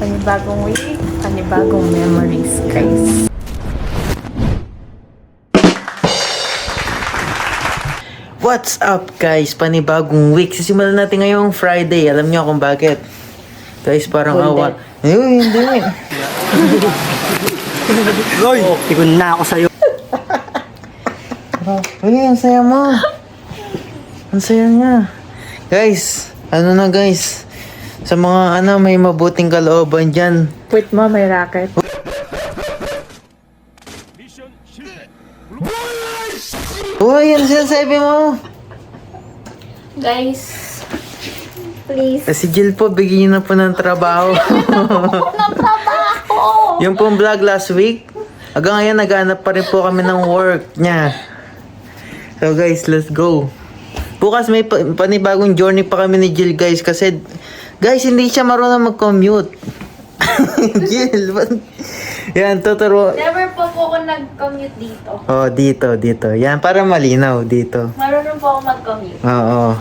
Panibagong week, panibagong memories, guys. What's up guys? Panibagong week. Sisimulan natin ngayong Friday. Alam niyo kung bakit? Guys, parang awa. Ayun, hindi. Roy! Tikon na ako sa'yo. Uy, ang saya mo. Ang saya niya. Guys, ano na guys? Sa mga may mabuting kalooban dyan. Wait mo, may racket. Uy, ano sinasabi mo? Guys, please. Si Jill po, bigyan niyo na po ng trabaho. Yung pong vlog last week, hanggang ngayon naghanap pa rin po kami ng work niya. So guys, let's go. Bukas may panibagong journey pa kami ni Jill guys kasi guys, hindi siya marunong mag-commute. Jill, yan, tuturo. Never po ako nag-commute dito. Oh, dito. Yan, para malinaw dito. Marunong po ako mag-commute. Oo.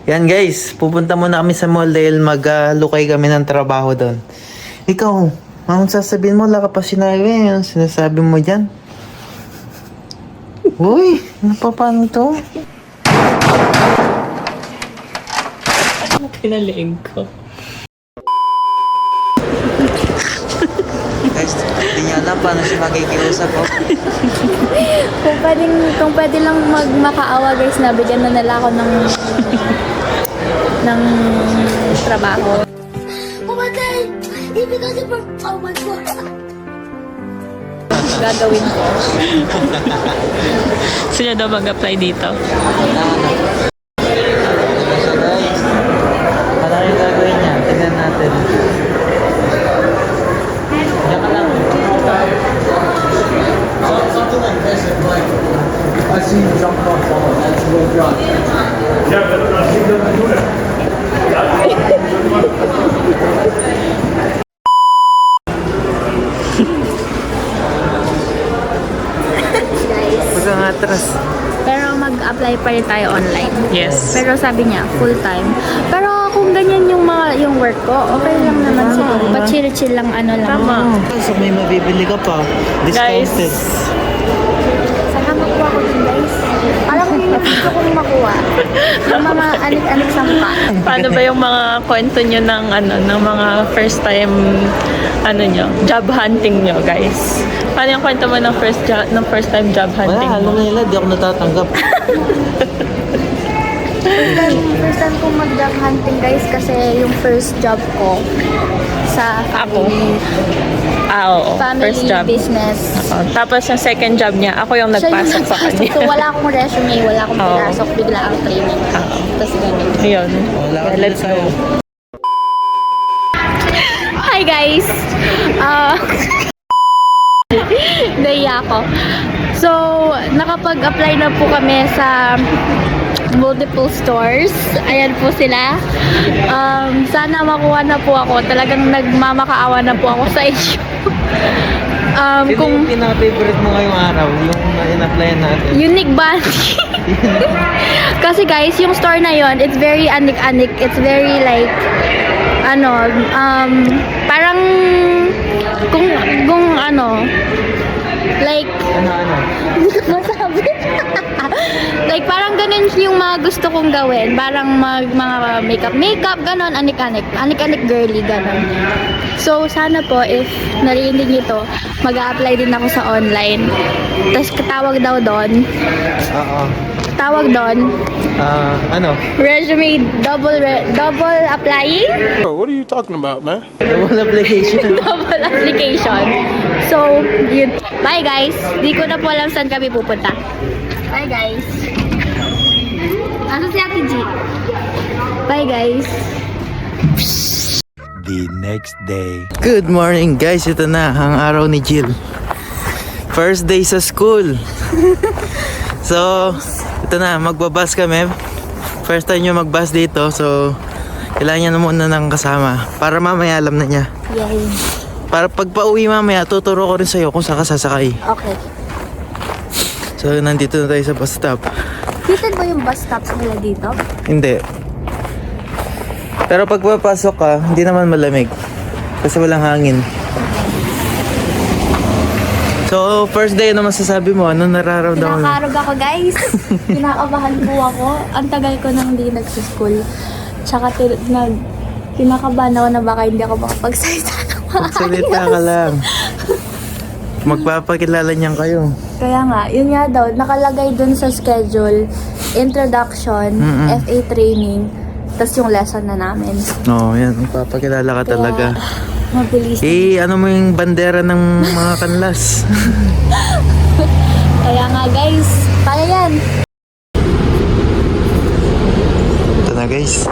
Yan guys, pupunta muna kami sa mall dahil mag-lukay kami ng trabaho doon. Ikaw, anong sasabihin mo? Wala ka pa sinabi. Anong sinasabi mo dyan? Uy, ano pa paano to? Pinaliig ko. Guys, hindi niya alam paano siya makikiusap ko. Kung pwede lang makaawa guys, nabigyan na nila ako ng trabaho. Oh my god! Because it broke. Oh my god! Gagawin ko. Sino daw mag-apply dito? Ano yung gagawin niya? Tignan natin. Diyan ka lang. I see you jump off someone. That's a good job. Huwag kang atras. Pero mag-apply pa rin tayo online. Yes. Pero sabi niya, full-time. Pero kung ganyan yung work ko, okay lang naman siguro. Pa-chill-chill lang, ano lang. Tama. So may mabibili ka pa. Discounted. Sana makuha ko din guys. Alam mo yung gusto kong makuha. Yung mga anik-anik sampa. Paano ba yung mga kwento nyo ng mga first time job hunting nyo, guys? Paano yung kwento mo ng first time job hunting Wala, alam mo? na nila, di ako natatanggap. First time kong mag-job hunting guys kasi yung first job ko sa Ako? Oo. family First job. business. Tapos yung second job niya, ako yung Siya nagpasok yung sa kanya. nagpasok. So wala akong resume, wala akong Oo. pinasok, bigla ang training. Tapos ganun. Ayun. Wala ka Let's sa'yo. go. Hi guys! Naiya ako. So, nakapag-apply na po kami sa multiple stores. Ayan po sila. Sana makuha na po ako. Talagang nagmamakaawa na po ako sa inyo. Sino yung pinaka-favorite mo ngayong araw? Yung in-applyan natin? Unique Bunny. Kasi guys, yung store na yon, it's very anik-anik. It's very like, parang, kung like, hindi ko masabi. Like, parang ganun yung mga gusto kong gawin. Parang mga makeup, ganon, anik-anik girly, ganon. So, sana po, if narinig nyo to, mag-a-apply din ako sa online. Tapos, tawag doon, resume double applying? Bro, what are you talking about, man? Double application. Double application. So, yun. Bye guys. Di ko na po alam saan kami pupunta. Bye guys. Asa si Ate G? Bye guys. The next day. Good morning guys, ito na ang araw ni Jill. First day sa school. So, ito na, magbabas kami. First time nyo magbus dito, so kailangan niya na muna ng kasama para mamaya alam na niya. Yay. Para pag pauwi mamaya, tuturo ko rin sa'yo kung saan ka sasakay. Okay. So So, nandito na tayo sa bus stop. Kita ba yung bus stops nila dito? Hindi. Pero pag papasok ka, hindi naman malamig. Kasi walang hangin. So, first day, ano masasabi mo? Ano nararamdaman mo? Kinakarog ako, guys. Kinakabahan po ako. Ang tagal ko nang hindi nagsuschool. Tsaka kinakabahan ako na baka hindi ako makapagsalita ng Magsalita ka lang. Magpapakilala niyan kayo. Kaya nga, yun nga daw, nakalagay dun sa schedule, introduction, FA training, tas yung lesson na namin. Oo, yan. Magpapakilala ka talaga. Mabilis. Ano mo yung bandera ng mga kanlas? Kaya nga guys, kaya yan. Ito na guys.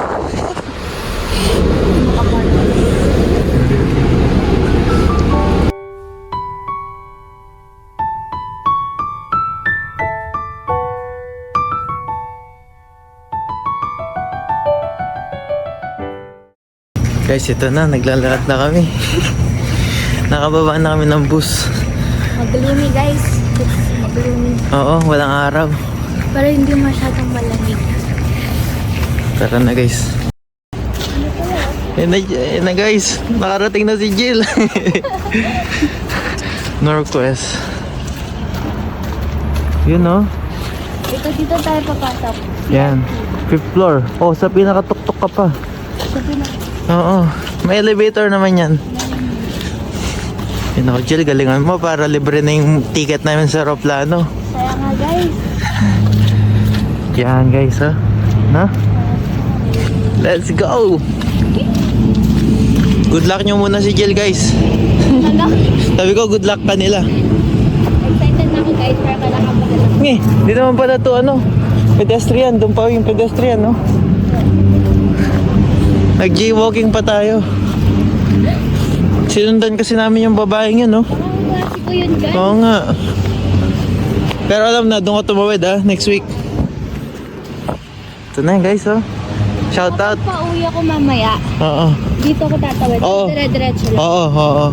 Guys, ito na. Naglalakad na kami. Nakababa na kami ng bus. Maglumi guys. Maglumi. Oo, walang araw. Pero hindi masyadong malamig. Tara na guys. Yan na guys. Nakarating na si Jill. Northwest. Yun no? Dito tayo papasok. Yan. 5th floor. Oh, sa pinakatuktok ka pa. Oo. May elevator naman yan. Yun ako, Jill. Galingan mo para libre na yung ticket namin sa aeroplano. Kaya nga guys. Yan guys ha. Na? Let's go! Good luck nyo muna si Jill guys. Sabi ko good luck kanila. Excited na ako guys para kalakabahan. Di naman pala to pedestrian. Doon pa yung pedestrian no? Nag-jaywalking pa tayo. Sinundan kasi namin yung babaeng yun no? Klase ko yun guys. Oo nga. Pero alam na, doon ka tumawid next week. Ito na guys Shout out. Pauwi ako mamaya. Oo. Dito ako tatawid. Oo. Dire-diretso lang. Oo.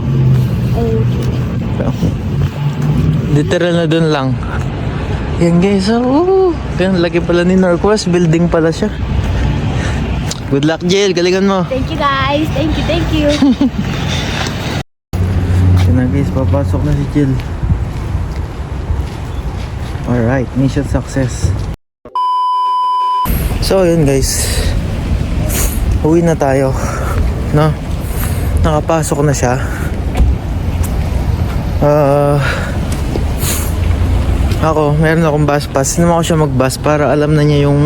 Okay. Literal na dun lang. Yan guys, yan, laki pala ni Northwest, building pala siya. Good luck Jill, galingan mo. Thank you guys. Thank you. Yan na guys, papasok na si Jill. Alright, mission success. So yun guys, uwi na tayo. No? Nakapasok na siya. Ako, meron akong bus pass. Sinama ko siya mag-bus para alam na niya yung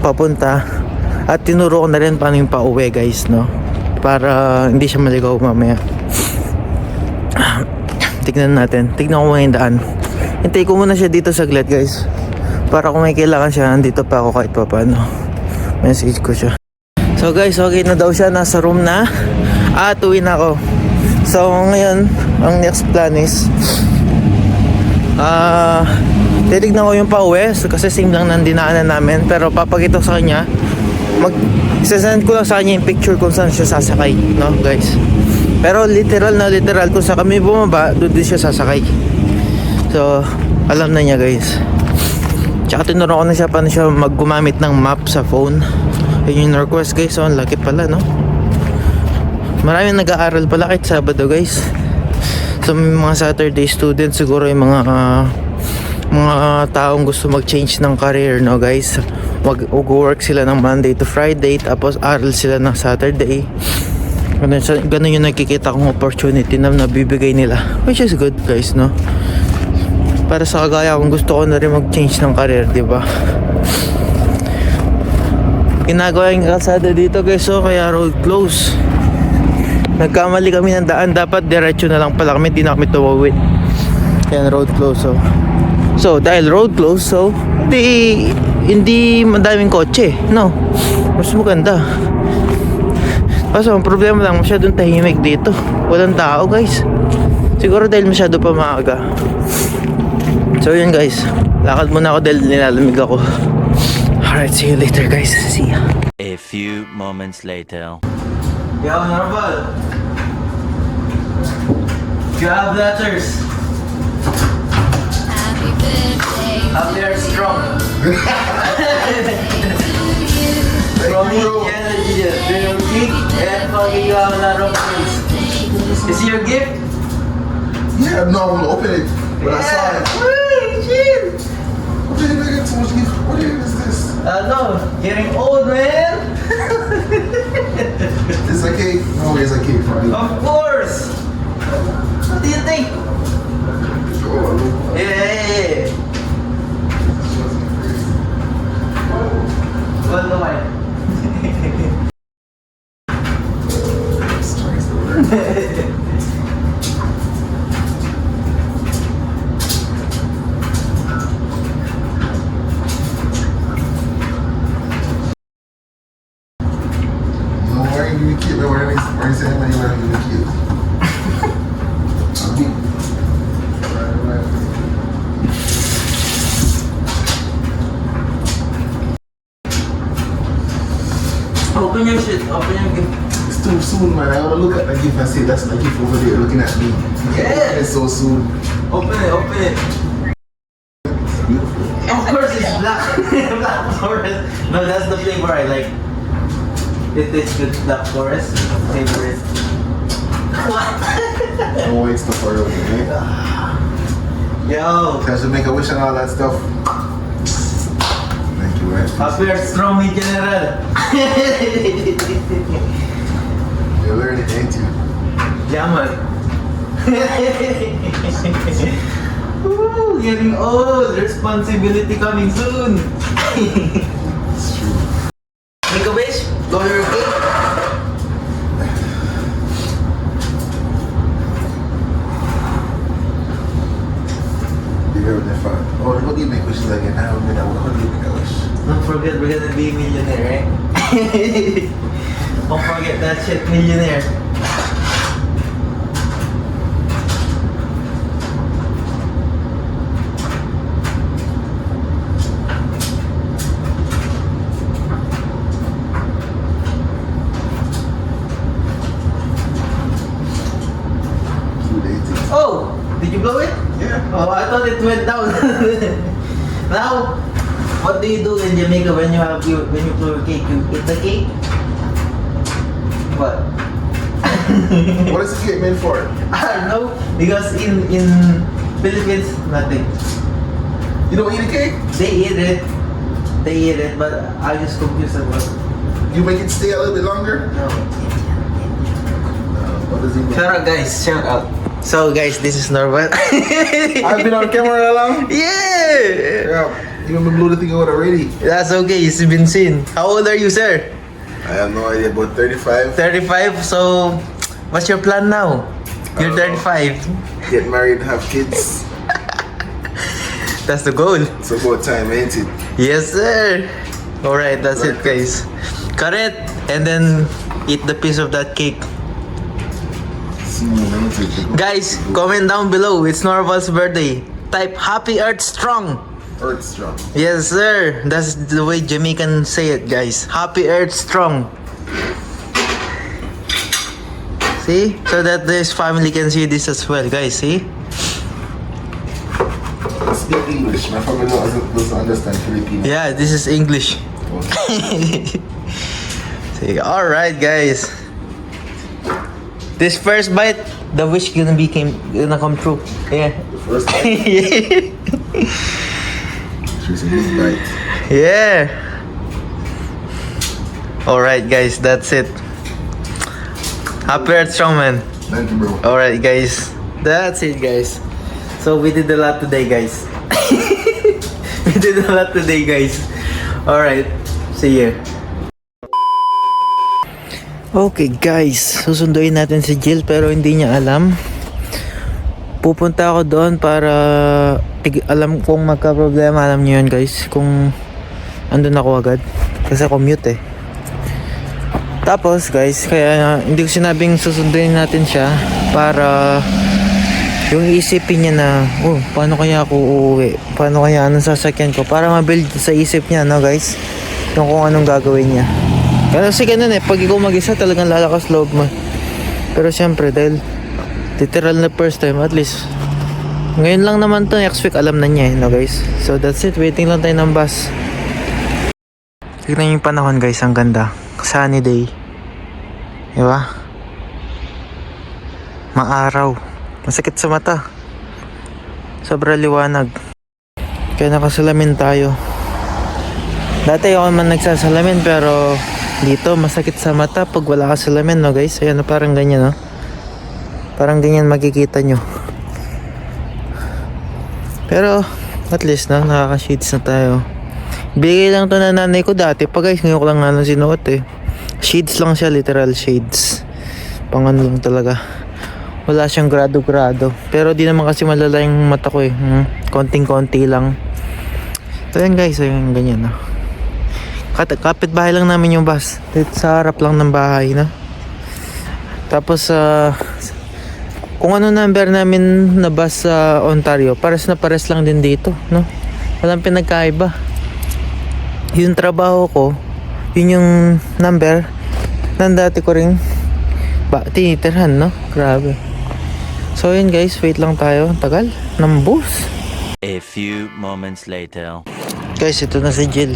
papunta. At tinuro ko na rin paano yung pauwi guys, no? Para hindi siya maligaw mamaya. Tignan natin. Tignan ko muna yung daan. Hintay ko muna siya dito saglit guys. Para kung may kailangan siya, nandito pa ako kahit pa paano. Message ko siya. So guys, okay na daw siya. Nasa room na. At uwi na ako. So ngayon, ang next plan is titignan ko yung pauwi kasi same lang ng dinaanan namin, pero papakita ko sa kanya, sasend ko lang sa kanya yung picture kung saan siya sasakay, no guys. Pero literal kung sa kami bumaba, doon din siya sasakay. So alam na niya guys. Tsaka tinuro ko na siya paano siya maggumamit ng map sa phone. Yun yung Northwest guys. So ang laki pala no. Maraming nag-aaral pala kahit Sabado guys. So may mga Saturday students, siguro yung mga taong gusto mag-change ng career, no guys. Mag-work sila ng Monday to Friday, tapos aral sila ng Saturday. Ganun yung nakikita kong opportunity na nabibigay nila, which is good guys, no. Para sa kagaya kung gusto ko na rin mag-change ng career, di ba? Ginagawa yung kalsada dito guys, so kaya road close. Nagkamali kami ng daan, dapat diretso na lang pala kami, di na kami tumawid. Yan, road close, so dahil road close, so hindi madaming kotse, no. Mas maganda. Kaso ang problema lang, masyadong tahimik dito. Walang tao guys. Siguro dahil masyado pa maaga. So yun guys, lakad muna ako dahil nilalamig ako. Alright, see you later guys. See ya. A few moments later. Yo, Honorable. You have letters. Happy birthday Happy or strong? Thank you, bro. Energy, little cake, and fucking you have a lot of things. Is your gift? Yeah, no, I'm gonna open it. But I saw it. Wait, shit. What did I get so much gift? What is this? No, getting old, man. Is a cake? No, it's a cake for me. Of course. What do you think? Oh, Yeah. Well, no, man. it's Chinese over there. No, why are you cute? Why are you saying when you wear you cute? I'll be. Open your shit. Open your gift. It's too soon, man. I wanna look at the gift and say that's the gift over there looking at me. Yeah. It's so soon. Open it. Open it. Of course, it's black. Black forest. No, that's the flavor I like. It tastes good. Black forest. Favorite. What? No waste of oil, man. Yo. I should make a wish and all that stuff. Thank you, man. Happy or strong, mi general. You're learning, ain't you? Yeah, man. Woo, getting old. Responsibility coming soon. It's true. Make a wish. Blow your cake. You're the fun. Oh, how do you make wishes again? How do you make a wish? Don't forget, we're gonna be a millionaire, right? Don't forget that shit, millionaire. Oh, did you blow it? Yeah. Oh, I thought it went down. Now, what do you do in Jamaica when you blow your cake? You eat the cake? What? What is the cake made for? I don't know, because in Philippines, nothing. You don't eat a cake? They eat it, but I just confused about it. You make it stay a little bit longer? No. What does he mean? Shout out guys, shout out. So guys, this is Norval. I've been on camera long? Yeah! Yeah. You even blew the thing out already. That's okay, it's been seen. How old are you, sir? I have no idea, about 35. 35, so what's your plan now? You're I don't know. 35. Get married, have kids. That's the goal. It's about time, ain't it? Yes, sir. Alright, that's it, guys. Cut it, and then eat the piece of that cake. Soon, ain't it? Guys, comment down below. It's Norval's birthday. Type Happy Earth Strong. Earth strong. Yes, sir. That's the way Jamaican say it, guys. Happy Earth Strong. See? So that this family can see this as well, guys. See? Speak English. My family doesn't understand Filipino. Yeah, this is English. See, alright, guys. This first bite, the wish gonna come true. Yeah. The first time, she's a big bite. Yeah. Alright, guys, that's it. Happy Earth Strong, man. Thank you, bro. Alright, guys. That's it, guys. So we did a lot today, guys. We did a lot today, guys. Alright. See you. Okay, guys. Susunduin natin si Jill pero hindi niya alam. Pupunta ako doon para alam kung magka-problema. Alam niyo yun, guys. Kung andun ako agad. Kasi ako mute eh. Tapos guys, kaya hindi ko sinabing susunduin natin siya para yung isipin niya na, oh, paano kaya ako uuwi? Paano kaya anong sasakyan ko? Para ma-build sa isip niya, no guys? Yung kung anong gagawin niya. Kasi ganun eh, pag ikaw mag-isa talagang lalakas loob mo. Pero syempre, dahil literal na first time, at least Ngayon lang naman to, next week alam na niya no guys. So that's it, waiting lang tayo ng bus. Tignan niyo yung panahon guys, ang ganda. Sunny day. Diba? Maaraw. Masakit sa mata. Sobra liwanag. Kaya nakasalamin tayo. Dati ako man nagsasalamin pero dito masakit sa mata pag wala ka salamin no guys. Ayan, parang ganyan no. Parang ganyan makikita nyo. Pero at least no, nakaka-shades na tayo. Bigay lang to na nanay ko dati pa guys. Ngayon ko lang nga sinuot eh. Shades lang siya, literal shades. Pangan lang talaga. Wala siyang grado-grado. Pero di naman kasi malala yung mata ko eh. Konting-konti lang. So yan guys, ayun ganyan no. Kapit bahay lang namin yung bus. Dito sa harap lang ng bahay no. Tapos kung ano number namin na bus sa Ontario, pares na pares lang din dito no. Walang pinagkaiba. Yung trabaho ko, yun yung number ng dati ko ring tinitirhan no. Grabe. So yun guys, wait lang tayo. Tagal ng bus. A few moments later. Guys, ito na si Jill.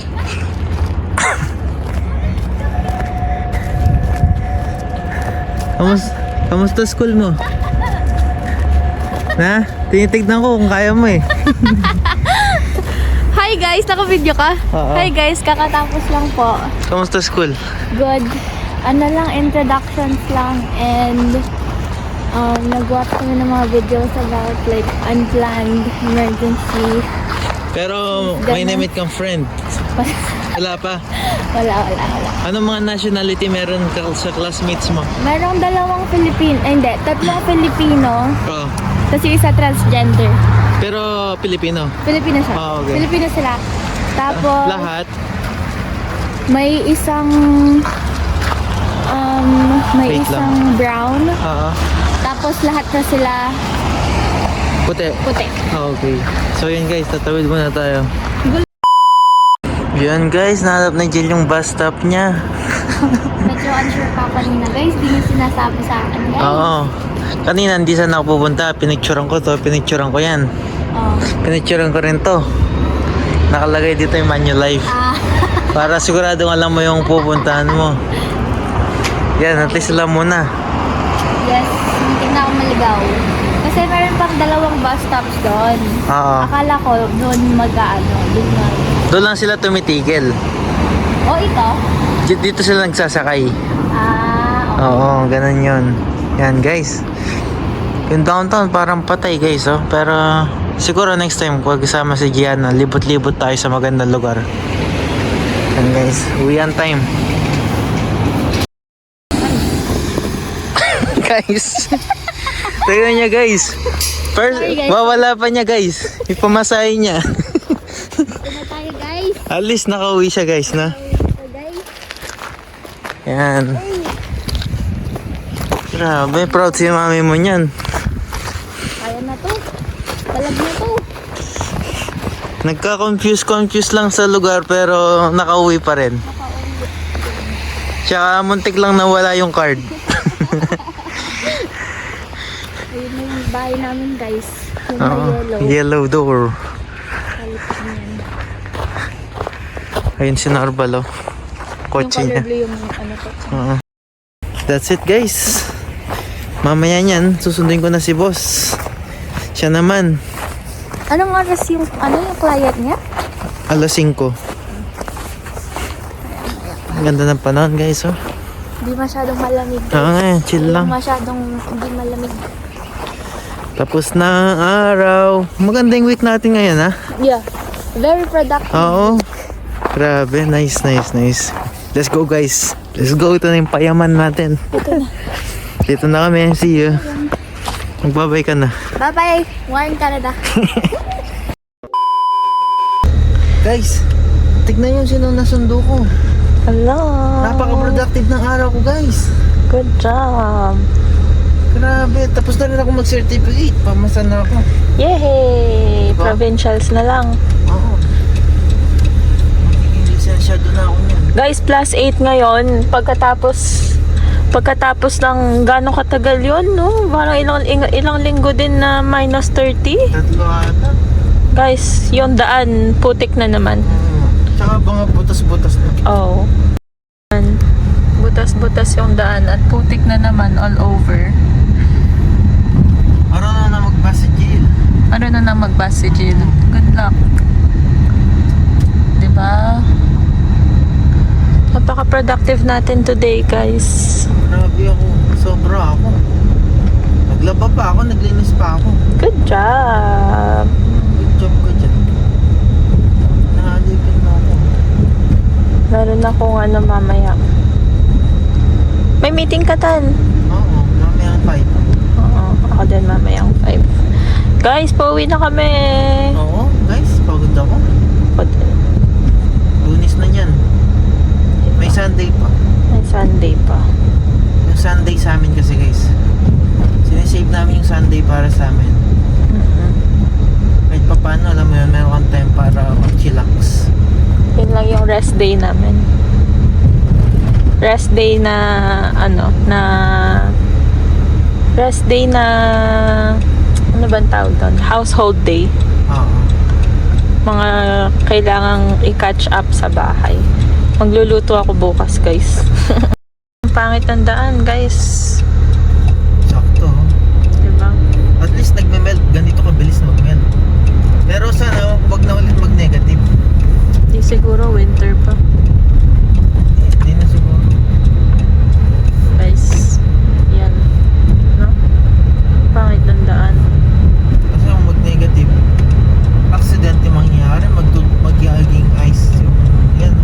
Kamusta school mo? Na? Tinitignan ko kung kaya mo eh. Hi guys, naka-video ka? Oo. Hi guys, kakatapos lang po. Kamusta school? Good. Ano lang, introductions lang and nag-watch kami ng mga videos about like unplanned emergency. Pero may na-meet kang friend. Wala pa? Wala. Anong mga nationality meron ka sa classmates mo? Merong tatlong Filipino, Oh. kasi isa transgender. Pero Pilipino. Filipino siya. Ah, okay. Filipino sila. Tapos, Lahat? may isang Wait lang. brown. Oo. Tapos lahat na sila Puti. puti. Okay. So yun guys, tatawid muna tayo. Yan guys, nahanap na Jill yung bus stop niya. Medyo unsure pa kanina guys, di niya sinasabi sa akin guys. Oo. Kanina hindi saan ako pupunta. Pinicturean ko to. Pinicturean ko yan. Oh. Pinicturean ko rin to. Nakalagay dito yung Manulife. Para siguradong alam mo yung pupuntahan mo. Yan, at least alam mo na. Yes, hindi na ako maligaw. Kasi meron pang dalawang bus stops doon. Oo. Akala ko doon doon na. Doon lang sila tumitigil. Oh, ito? Dito sila nagsasakay. Okay. Oo, ganun yun. Yan guys. Yung downtown parang patay guys oh. Pero siguro next time kung kasama si Gianna, libot-libot tayo sa magandang lugar. Yan guys, uwi on time. Guys. Tingnan niya guys. First, Sorry, guys. wawala pa niya guys. Ipamasahe niya. Ito na tayo guys. At least nakauwi siya guys na. Ito guys. Yan. Grabe, proud si mami mo niyan. Kaya na to. Talag na to. Nagka-confuse lang sa lugar pero nakauwi pa rin. Tsaka muntik lang nawala yung card. Ayun na yung bahay namin guys. Yung Oo, may yellow. yellow door. Kalipat niyan. Ayun si Narbal oh. Yung Kotse color niya. blue yung ano to. Oo. That's it guys. Mamaya niyan, susunduin ko na si boss. Siya naman, Anong oras yung client niya? alas 5. Ang ganda ng panahon guys oh. Hindi masyadong malamig. Oo nga, chill lang. Hindi malamig. Tapos na ang araw. Maganda yung week natin ngayon ha. Yeah. Very productive. Oo. Grabe, nice. Let's go guys. Let's go, ito na yung payaman natin. Dito na kami, see you. Magbabay ka na. Bye-bye. Warren, Canada. Guys, tignan yung sino nasundo ko. Hello. Napaka-productive ng araw ko guys. Good job. Grabe, tapos na rin ako mag-certificate. Pamasa na ako. Yay! Diba? Provincials na lang. Oo. Magiging lisensyado na ako niyan. Guys, +8 ngayon. Pagkatapos ng gano'ng katagal yun, no? Parang ilang linggo din na minus 30. Tatlo ata. Guys, yung daan, putik na naman. Tsaka mga butas-butas na. Oh. Butas-butas yung daan at putik na naman all over. Araw na magbasa si Jill. Ano na magbus si Jill? Good luck. Diba? Napaka-productive natin today, guys. Grabe ako. Sobra ako. Naglaba pa ako, naglinis pa ako. Good job. Good job ko dyan. Nahalipin mo ako. Meron akong ano mamaya. May meeting ka, Tan? Oo, mamaya 5. Oo, ako din mamayang 5. Guys, pauwi na kami. Oo, guys, pagod ako. Ako din. Lunis na yan. May Sunday pa. May Sunday pa. Yung Sunday sa amin kasi guys. Sinesave namin yung Sunday para sa amin. Kahit pa paano, alam mo yun, meron kang time para chillax. Yun lang yung rest day namin. Rest day na ano bang tawag doon? Household day. Oo. Mga kailangang i-catch up sa bahay. Magluluto ako bukas, guys. Ang pangit ng daan, guys. Sakto. Diba? At least nagme-melt. Ganito kabilis na mag-melt. Pero sana, wag na ulit mag-negative. Di siguro winter pa. Hindi na siguro. Guys, yan. No? Pangit ng daan. Kasi kung mag-negative, accident yung mangyayari. Magiging ice yung yan.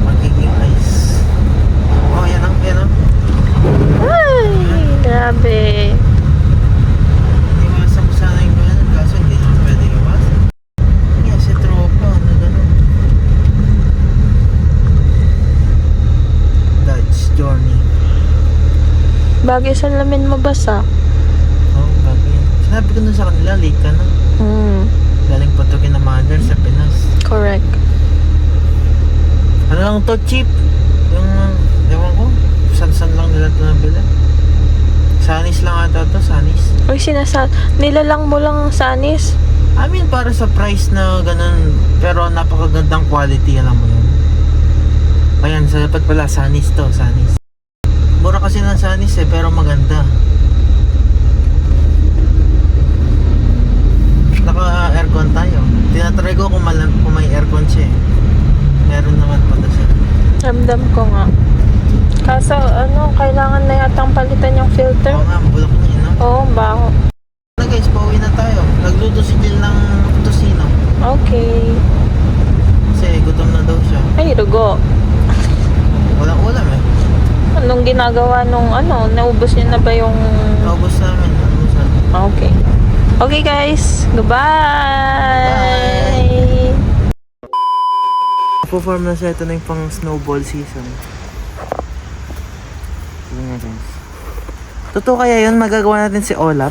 Magiging ice. Oh, yan ang. Ay, grabe. Iwasan mo sana yung ganun. Kaso hindi naman pwede iwasan. Kasi tropa, ano ganun. Dutch journey. Bagay sa lamin mabasa. Oh, bago yan. Sinabi ko na sa kanila, late ka na. Galing pa to kina mother sa Pinas. Correct. Ano lang to, cheap? Yung, ewan ko, san lang nila ito nabila. Sanis lang ata to, Sanis. Uy, nilalang mo lang sanis. I mean, para sa price na ganun, pero napakagandang quality, alam mo yun. Ayan, sa dapat pala, Sanis to, Sanis. Mura kasi ng Sanis pero maganda. Naka-aircon tayo. Tinatry ko kung may aircon siya eh. Meron naman pala siya. Ramdam ko nga. Kaso, kailangan na yatang palitan yung filter. Oo nga, bulak niya, no? Oo, baho. Na guys, pauwi na tayo. Nagluto si Jill ng tosino. Okay. Kasi gutom na daw siya. Ay, rugo. Walang ulam eh. Anong ginagawa nung naubos niya na ba yung... Naubos namin. Okay. Okay, guys. Goodbye! Perform na siya. Ito na yung pang snowball season. Tignan nga guys. Totoo kaya yun? Magagawa natin si Olap.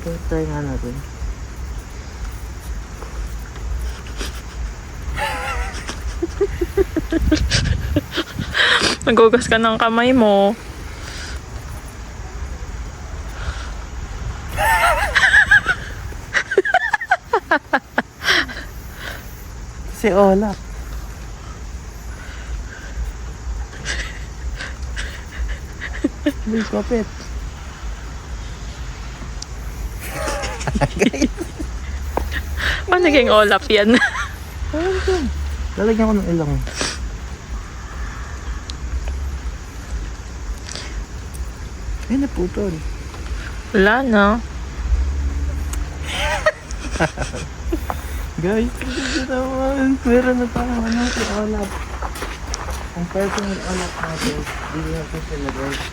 Try nga natin. Nagugas ka ng kamay mo. Si Olap. May kapit. Guys. Paano naging olap yan? Lalagyan ko ng ilong. Ay, naputol. Wala na. Guys, hindi naman. Meron na tayong si Olap. Ang personal Olap natin, hindi natin sila guys.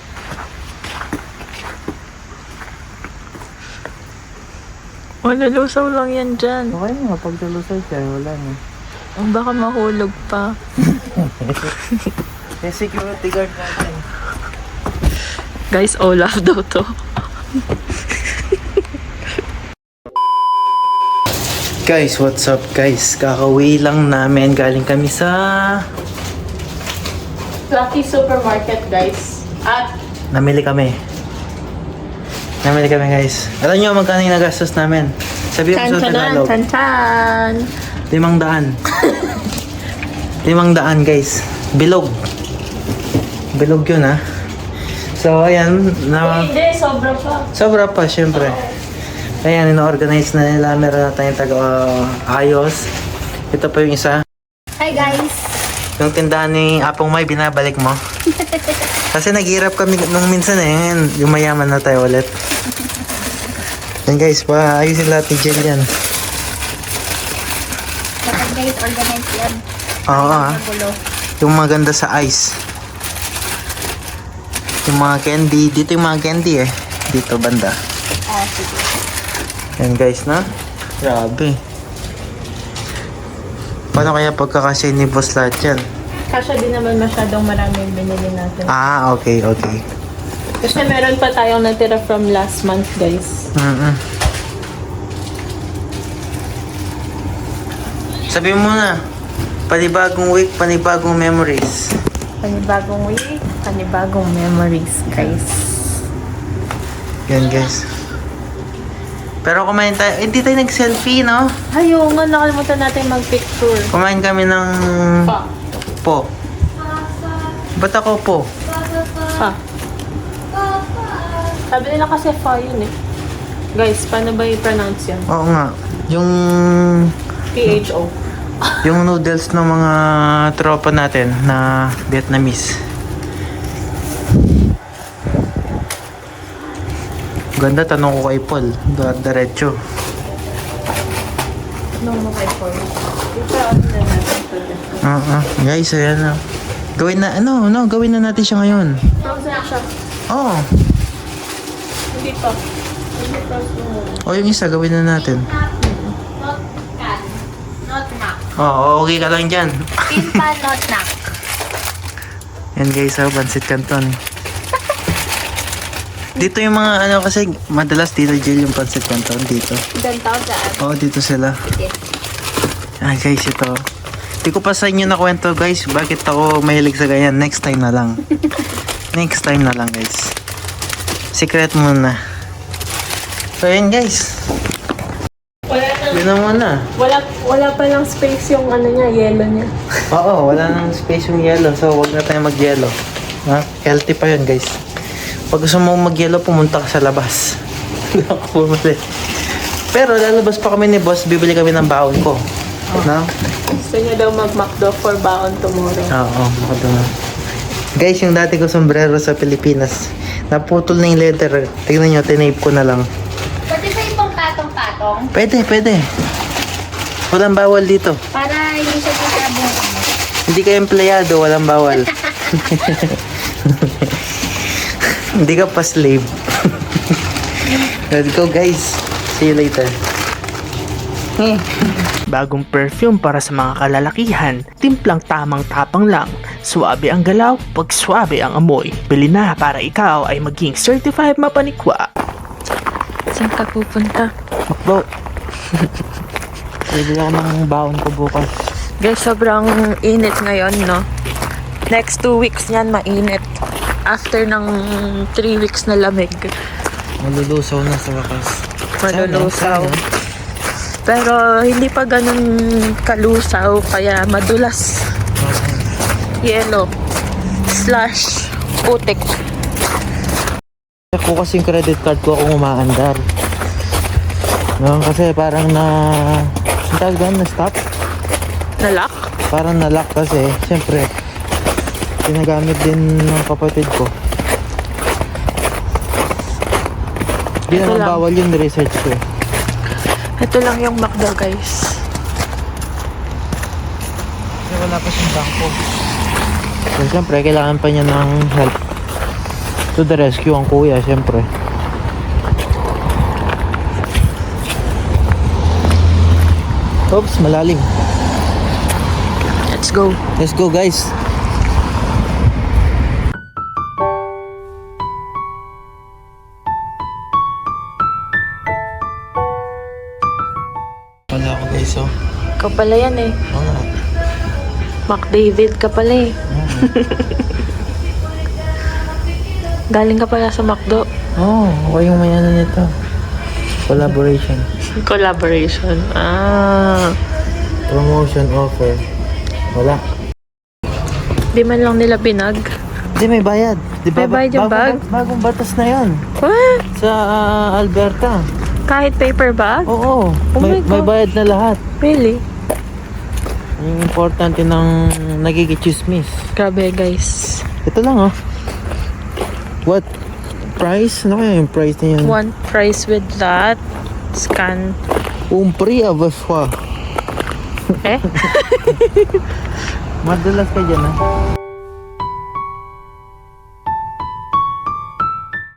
Malulusaw lang yan dyan. Okay nga, pag talusay siya, wala na. Ang baka mahulog pa. Yung security guard natin. Guys, Olaf daw to. Guys, what's up guys? Kakauwi lang namin. Galing kami sa... Lucky Supermarket, guys. At Namili kami guys. Alam nyo magkano yung nagastos namin? Sabi ko sa Tagalog. Chan-chan! 500. 500 guys. Bilog yun ha. So ayan Hindi, sobra pa. sobra pa syempre. Ayan, ino-organize na nila. Meron na tayong ayos. Ito pa yung isa. Hi guys! Yung tindahan ni Apong May, binabalik mo. Kasi naghirap kami nung minsan eh. Ngayon, yung mayaman na tayo ulit. Yan guys, ayusin lahat ni Jill yan. Kapag guys, organize yan. Oo ah. Magulo. Yung maganda sa ice. Yung mga candy. Dito yung mga candy eh. Dito banda. Oh, sige. Yan guys na. Grabe. Paano kaya pagkakasya ni boss lahat yan? Kasya din naman masyadong marami yung binili natin. Ah, okay. Kasi meron pa tayong natira from last month, guys. Sabi mo na, panibagong week, panibagong memories. Panibagong week, panibagong memories, guys. Yan guys. Pero kumain tayo, hindi tayo nag-selfie, no? Ayaw nga, nakalimutan natin mag-picture. Kumain kami ng Pa. po. Ba't ako po? Pa. Sabi nila kasi fa yun eh. Guys, paano ba i-pronounce yan? Oo nga. Yung P-H-O. yung noodles ng mga tropa natin na Vietnamese. Ganda, tanong ko kay Paul. Diretso. No, kay Paul. Ito, ano na natin ito. Guys, ayan na. Gawin na, gawin na natin siya ngayon. Frozen na siya. Oo. Hindi pa. Hindi pa. O yung isa, gawin na natin. Not can. Not knock. Oo, okay ka lang dyan. Pimpa, not knock. Yan guys, Bansit Canton. Dito yung mga kasi madalas dito Jill yung Pancit Canton dito. Doon tao dyan. Oo, dito sila. Sige. Ay guys, ito. Di ko pa sa inyo nakwento guys, bakit ako mahilig sa ganyan. Next time na lang. Next time na lang guys. Secret muna. So yun guys. Wala nang, Yun na muna. wala pa lang space yung ano niya, yellow niya. Oo, wala nang space yung yellow. So wag na tayo mag-yellow. Ha? Healthy pa yun guys. Pag gusto mo mag-yellow, pumunta ka sa labas. Hindi ako bumili. Pero lalabas pa kami ni boss, bibili kami ng baon ko. No? Gusto niya daw mag-McDo for baon tomorrow. Oo, makado na. Guys, yung dati ko sombrero sa Pilipinas, naputol na yung leather. Tingnan nyo, tinape ko na lang. Pwede ba yung patong-patong? Pwede. Walang bawal dito. Para hindi siya sasabong. Hindi ka empleyado, walang bawal. Hindi ka pa slave. Let's go guys. See you later. Bagong perfume para sa mga kalalakihan, timplang tamang tapang lang. Suwabe ang galaw, pag suwabe ang amoy. Bili na para ikaw ay maging certified mapanikwa. Saan ka pupunta? Makbo. Pwede ako ng baon ko bukas. Guys, sobrang init ngayon, no? Next 2 weeks yan, mainit. After ng 3 weeks na lamig. Malulusaw na sa wakas. Malulusaw. Sana. Pero hindi pa ganun kalusaw, kaya madulas. Yellow. Slash putik. Ako kasi yung credit card ko akong umaandar. No, kasi parang ang tawag doon, na-stop. Nalock? Parang na-lock kasi, siyempre, ginagamit din ng kapatid ko. Hindi naman lang. bawal yung research ko. Ito lang yung McDo, guys. Kasi wala pa siyang bangko. So, siyempre, kailangan pa niya ng help. To the rescue ang kuya, siyempre. Oops, malalim. Let's go. Let's go, guys. Wala ako, guys, oh. Ikaw pala yan eh. Oo nga. McDavid ka pala eh. Oo. Galing ka pala sa McDo. Oh, ako yung may ano nito. Collaboration. Collaboration. Ah. Promotion offer. Wala. Di man lang nila pinag. Hindi, may bayad. Di ba? May bayad yung bag? Bagong batas na yan. What? Sa Alberta. Kahit paper bag? Oo. Oh may my God. bayad na lahat. Really? Yung importante ng nagigichismis. Grabe guys. Ito lang oh. What? Price? Ano kaya yung price na yun? One price with that. Scan. Un prix à votre choix. Eh? Madalas ka dyan ah.